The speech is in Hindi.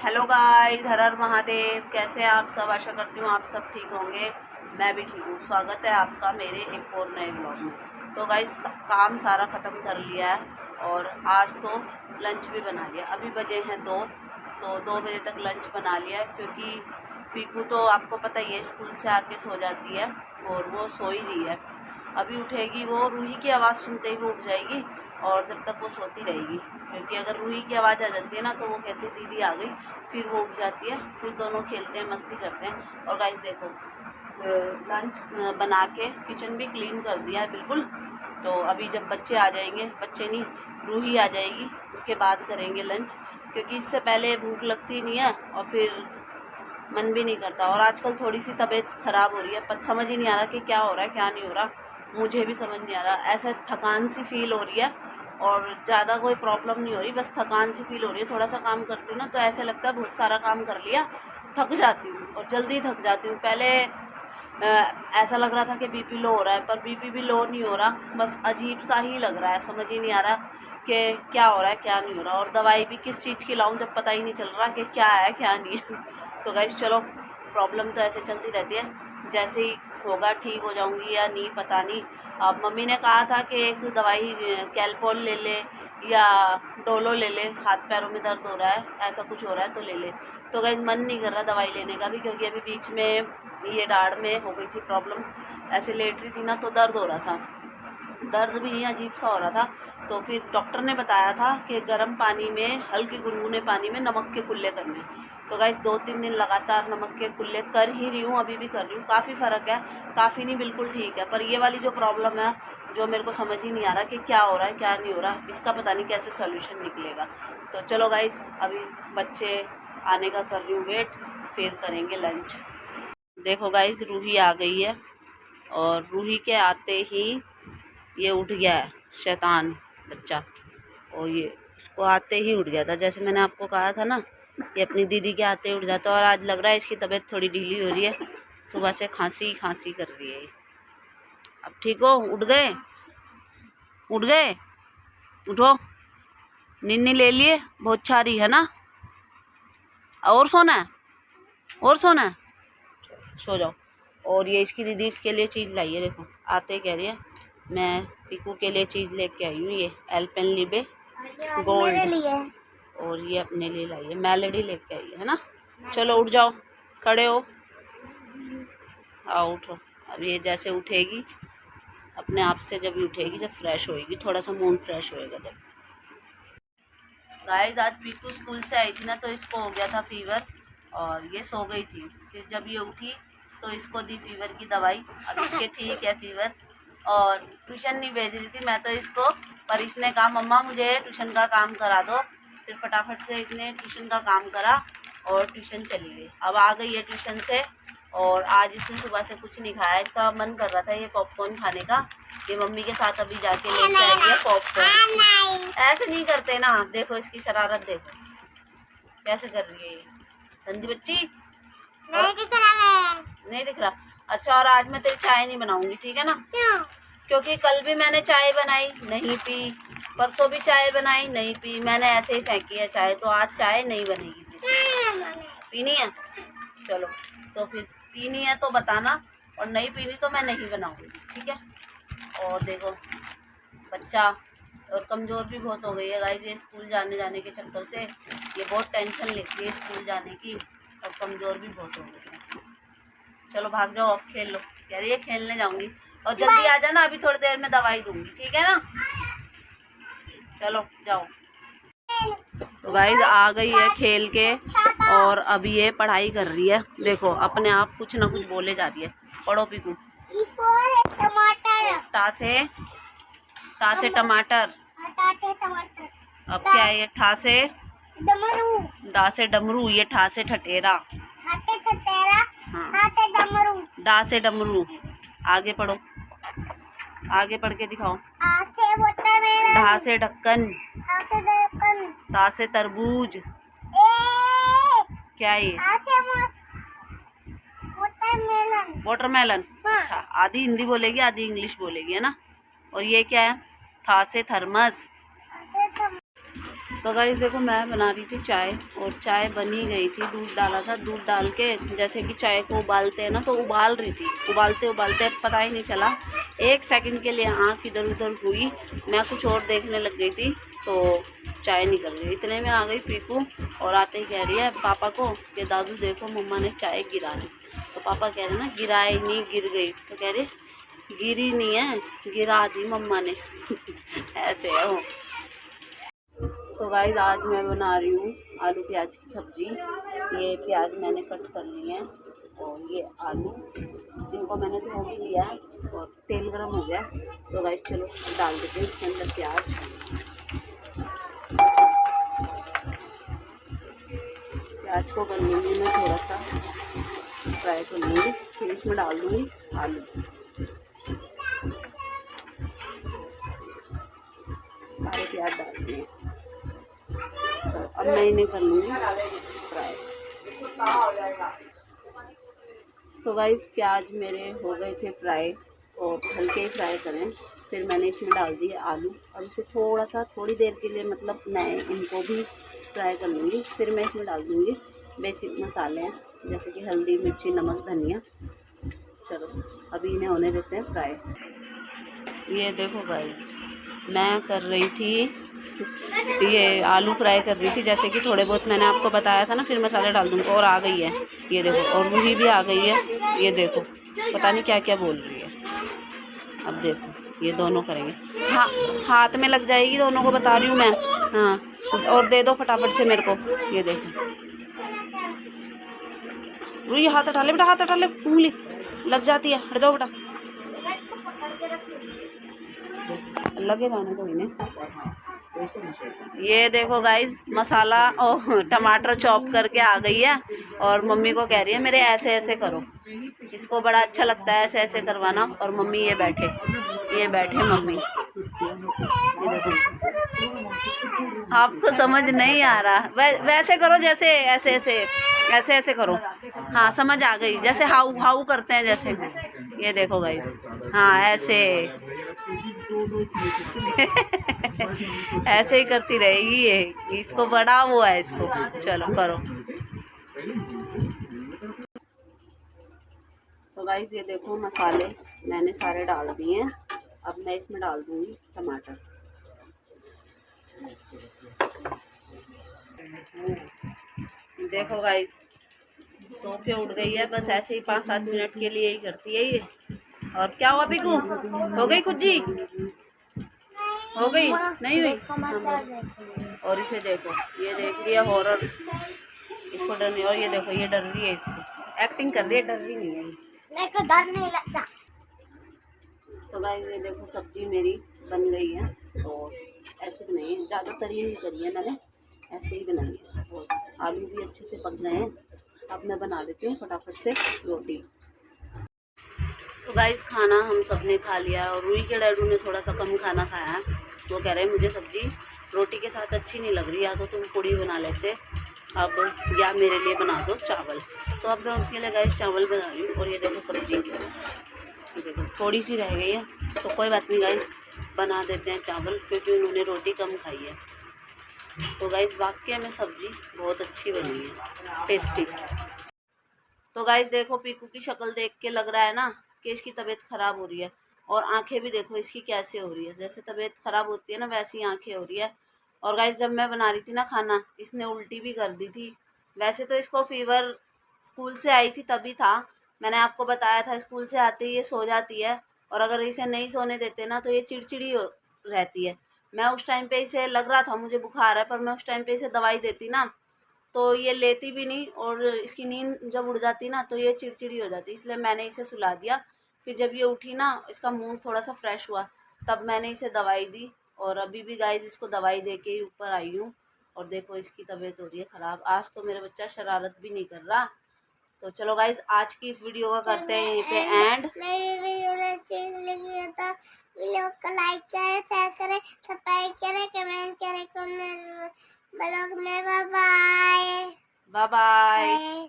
हेलो गाइस, हर हर महादेव। कैसे हैं आप सब? आशा करती हूँ आप सब ठीक होंगे। मैं भी ठीक हूँ। स्वागत है आपका मेरे एक और नए ब्लॉग में। तो गाइस, काम सारा ख़त्म कर लिया है और आज तो लंच भी बना लिया। अभी बजे हैं 2, तो 2 बजे तक लंच बना लिया है, क्योंकि पीकू तो आपको पता ही है स्कूल से आके सो जाती है और वो सो ही रही है। अभी उठेगी वो, रूही की आवाज़ सुनते ही वो उठ जाएगी और जब तक वो सोती रहेगी, क्योंकि अगर रूही की आवाज़ आ जाती है ना तो वो कहती है दीदी आ गई, फिर वो उठ जाती है, फिर दोनों खेलते हैं, मस्ती करते हैं। और गाइस देखो, लंच बना के किचन भी क्लीन कर दिया है बिल्कुल। तो अभी जब बच्चे आ जाएंगे, बच्चे नहीं रूही आ जाएगी, उसके बाद करेंगे लंच, क्योंकि इससे पहले भूख लगती नहीं है और फिर मन भी नहीं करता। और आजकल थोड़ी सी तबीयत ख़राब हो रही है, पर समझ ही नहीं आ रहा कि क्या हो रहा है क्या नहीं हो रहा। मुझे भी समझ नहीं आ रहा, ऐसा थकान सी फील हो रही है और ज़्यादा कोई प्रॉब्लम नहीं हो रही, बस थकान सी फील हो रही है। थोड़ा सा काम करती हूँ ना तो ऐसे लगता है बहुत सारा काम कर लिया, थक जाती हूँ और जल्दी थक जाती हूँ। पहले ऐसा लग रहा था कि बीपी लो हो रहा है, पर बीपी भी लो नहीं हो रहा, बस अजीब सा ही लग रहा है। समझ ही नहीं आ रहा कि क्या हो रहा है क्या नहीं हो रहा, और दवाई भी किस चीज़ की लाऊं जब पता ही नहीं चल रहा कि क्या है क्या नहीं है। तो गाइस चलो, प्रॉब्लम तो ऐसे चलती रहती है, जैसे ही होगा ठीक हो जाऊंगी या नहीं पता नहीं। अब मम्मी ने कहा था कि एक दवाई कैलपॉल ले ले या डोलो ले ले, हाथ पैरों में दर्द हो रहा है, ऐसा कुछ हो रहा है तो ले ले। तो गाइस मन नहीं कर रहा दवाई लेने का भी, क्योंकि अभी बीच में ये दाढ़ में हो गई थी प्रॉब्लम, ऐसे लेट रही थी ना तो दर्द हो रहा था, दर्द भी नहीं अजीब सा हो रहा था। तो फिर डॉक्टर ने बताया था कि गर्म पानी में, हल्के गुनगुने पानी में नमक के कुल्ले करने। तो गाइस 2-3 दिन लगातार नमक के कुल्ले कर ही रही हूँ, अभी भी कर रही हूँ। काफ़ी फ़र्क है, काफ़ी नहीं बिल्कुल ठीक है। पर ये वाली जो प्रॉब्लम है, जो मेरे को समझ ही नहीं आ रहा कि क्या हो रहा है क्या नहीं हो रहा, इसका पता नहीं कैसे सोल्यूशन निकलेगा। तो चलो गाइस, अभी बच्चे आने का कर रही हूँ वेट, फिर करेंगे लंच। देखो गाइस, रूही आ गई है और रूही के आते ही ये उठ गया है शैतान बच्चा, और ये इसको आते ही उठ गया था। जैसे मैंने आपको कहा था ना, ये अपनी दीदी के आते ही उठ जाता है। और आज लग रहा है इसकी तबीयत थोड़ी ढीली हो रही है, सुबह से खांसी खांसी कर रही है। अब ठीक हो? उठ गए? उठ गए? उठो, नींद ले लिए, बहुत छारी है ना? और सोना है? और सोना है? सो जाओ। और ये इसकी दीदी इसके लिए चीज़ लाई है, देखो आते ही कह रही है मैं पीकू के लिए चीज़ लेके आई हूँ, ये एल्पेनलिबे गोल्ड, और ये अपने लिए लाई है, मेलोडी लेके आई है ना। चलो उठ जाओ, खड़े हो, आओ उठो। अब ये जैसे उठेगी अपने आप से, जब भी उठेगी जब फ्रेश होएगी, थोड़ा सा मूड फ्रेश होएगा जब। गाइस, आज पीकू स्कूल से आई थी ना तो इसको हो गया था फीवर और ये सो गई थी। फिर जब ये उठी तो इसको दी फीवर की दवाई, अब इसके ठीक है फीवर। और ट्यूशन नहीं भेज रही थी मैं तो इसको, पर इसने कहा मम्मा मुझे ट्यूशन का काम करा दो। फिर फटाफट से इसने ट्यूशन का काम करा और ट्यूशन चली गई। अब आ गई है ट्यूशन से, और आज इसने सुबह से कुछ नहीं खाया। इसका मन कर रहा था ये पॉपकॉर्न खाने का, ये मम्मी के साथ अभी जाके लेके आई है पॉपकॉर्न। ऐसे नहीं करते ना, देखो इसकी शरारत देखो कैसे कर रही है ये गंदी बच्ची। नहीं दिख रहा है? नहीं दिख रहा? अच्छा, और आज मैं तेरी चाय नहीं बनाऊंगी, ठीक है ना? क्यों? क्योंकि कल भी मैंने चाय बनाई नहीं पी, परसों भी चाय बनाई नहीं पी, मैंने ऐसे ही फेंकी है चाय, तो आज चाय नहीं बनेगी। पीनी है? चलो, तो फिर पीनी है तो बताना, और नहीं पीनी तो मैं नहीं बनाऊंगी, ठीक है? और देखो बच्चा, और कमज़ोर भी बहुत हो गई है गाइस, ये स्कूल जाने के चक्कर से ये बहुत टेंशन लेती है स्कूल जाने की, और कमज़ोर भी बहुत हो गई है। चलो भाग जाओ, अब खेल लो। कह रही है खेलने जाऊंगी, और जल्दी आ जाना, अभी थोड़ी देर में दवाई दूंगी, ठीक है ना? चलो जाओ। तो गाइस आ गई है खेल के, और अभी ये पढ़ाई कर रही है। देखो अपने आप कुछ ना कुछ बोले जा रही है। पढ़ो पीकू। टा से टमाटर। अब क्या है ये? ठा से डा से डमरू, ये ठा से ठठेरा। हाँ, डा से डमरू। आगे पढ़ो, आगे पढ़ के दिखाओ। ढा से ढक्कन। ता से तरबूज। क्या है ये? वाटरमेलन। अच्छा, आधी हिंदी बोलेगी आधी इंग्लिश बोलेगी, है ना? और ये क्या है? था से थर्मस। तो गाइस देखो, मैं बना रही थी चाय, और चाय बनी गई थी। दूध डाला था, दूध डाल के जैसे कि चाय को उबालते हैं ना, तो उबाल रही थी। उबालते उबालते पता ही नहीं चला, 1 सेकंड के लिए आँख इधर उधर हुई, मैं कुछ और देखने लग गई थी, तो चाय निकल गई। इतने में आ गई पीकू, और आते ही कह रही है पापा को कि दादू देखो मम्मा ने चाय गिरा दी। तो पापा कह रहे ना गिराई नहीं, गिर गई। तो कह रहे गिरी नहीं है, गिरा दी मम्मा ने। ऐसे है वो। तो गाइस आज मैं बना रही हूँ आलू प्याज की सब्ज़ी। ये प्याज मैंने कट कर लिए हैं, और ये आलू, इनको मैंने धो भी लिया है, और तेल गरम हो गया। तो गाइस चलो डाल देते हैं इसके अंदर प्याज। प्याज को कर लूँगी मैं थोड़ा सा फ्राई कर लूँगी, फिर इसमें डाल दूँगी आलू। सारे प्याज डाल दिए, अब मैं इन्हें कर लूँगी फ्राई। तो गाइस प्याज मेरे हो गए थे फ्राई, और हल्के ही फ्राई करें। फिर मैंने इसमें डाल दिए आलू, और इसे थोड़ी देर के लिए मतलब मैं इनको भी फ्राई कर लूँगी। फिर मैं इसमें डाल दूँगी बेसिक मसाले हैं, जैसे कि हल्दी, मिर्ची, नमक, धनिया। चलो अभी इन्हें होने देते हैं फ्राई। ये देखो गाइस, मैं कर रही थी ये आलू फ्राई कर रही थी, जैसे कि थोड़े बहुत मैंने आपको बताया था ना, फिर मसाले डाल दूँगा। और आ गई है ये देखो, और वही भी आ गई है, ये देखो, पता नहीं क्या क्या बोल रही है। अब देखो ये दोनों करेंगे, हाँ हाथ में लग जाएगी दोनों को, बता रही हूँ मैं। हाँ और दे दो फटाफट से मेरे को। ये देखो रुई, हाथ हटा ले बेटा, हाथ हटा ले, उंगली लग जाती है, हट जाओ बेटा। लगे जाने दो इन्हें। ये देखो गाइस, मसाला और टमाटर चॉप करके आ गई है, और मम्मी को कह रही है मेरे ऐसे ऐसे करो। इसको बड़ा अच्छा लगता है ऐसे ऐसे करवाना। और मम्मी ये बैठे मम्मी। ये देखो, आपको समझ नहीं आ रहा, वैसे करो जैसे ऐसे ऐसे करो। हाँ समझ आ गई, जैसे हाउ हाउ करते हैं जैसे। ये देखो गाइस, हाँ ऐसे। ऐसे ही करती रहेगी ये, इसको बड़ा वो है इसको। चलो करो। तो गाइस ये देखो, मसाले मैंने सारे डाल दिए हैं। अब मैं इसमें डाल दूंगी टमाटर। देखो गाइस, सो के उठ गई है, बस ऐसे ही 5-7 मिनट के लिए ही करती है ये। और क्या हुआ पीकू, हो गई कुछ हो गई नहीं हुई। और इसे देखो, ये देख रही है हॉरर, इसको डर नहीं। और ये देखो ये डर रही है, इससे एक्टिंग कर रही है, डर रही नहीं है, मेरे को डर नहीं लगता। तो गाइस ये देखो सब्जी मेरी बन गई है, और ऐसे बनाई है, ज़्यादा तरी नहीं करी है मैंने, ऐसे ही बनाई है। और आलू भी अच्छे से पक गए हैं। अब मैं बना लेती हूँ फटाफट से रोटी। तो गाइस खाना हम सब ने खा लिया, और रूही के डैडू ने थोड़ा सा कम खाना खाया है। वो कह रहे हैं मुझे सब्जी रोटी के साथ अच्छी नहीं लग रही, या तो तुम पूड़ी बना लेते अब, या मेरे लिए बना दो चावल। तो अब मैं उसके लिए गाइस चावल बना रही हूँ। और ये देखो सब्जी, ये देखो थोड़ी सी रह गई है, तो कोई बात नहीं गाइस, बना देते हैं चावल, क्योंकि उन्होंने रोटी कम खाई है। तो गाइस वाकई में सब्जी बहुत अच्छी बनी है, टेस्टी। तो गाइस देखो, पीकू की शक्ल देख के लग रहा है ना कि इसकी तबीयत ख़राब हो रही है। और आंखें भी देखो इसकी कैसे हो रही है, जैसे तबीयत ख़राब होती है ना वैसी आंखें हो रही है। और गाइस जब मैं बना रही थी ना खाना, इसने उल्टी भी कर दी थी। वैसे तो इसको फीवर स्कूल से आई थी तभी था, मैंने आपको बताया था, स्कूल से आते ही ये सो जाती है, और अगर इसे नहीं सोने देते ना तो ये चिड़चिड़ी रहती है। मैं उस टाइम पे इसे लग रहा था मुझे बुखार है, पर मैं उस टाइम पे इसे दवाई देती ना, तो ये लेती भी नहीं, और इसकी नींद जब उड़ जाती ना तो ये चिड़चिड़ी हो जाती, इसलिए मैंने इसे सुला दिया। फिर जब ये उठी ना, इसका मूड थोड़ा सा फ्रेश हुआ, तब मैंने इसे दवाई दी। और अभी भी गाइस इसको दवाई दे के ही ऊपर आई हूँ। और देखो इसकी तबीयत हो रही है ख़राब। आज तो मेरा बच्चा शरारत भी नहीं कर रहा। तो चलो गाइस आज की इस वीडियो का करते हैं यहीं पे एंड। मेरी वीडियो अच्छी लगी हो तो वीडियो को लाइक करें, शेयर करें, सब्सक्राइब करें, कमेंट करें, ब्लॉग में बाय बाय। Bye bye.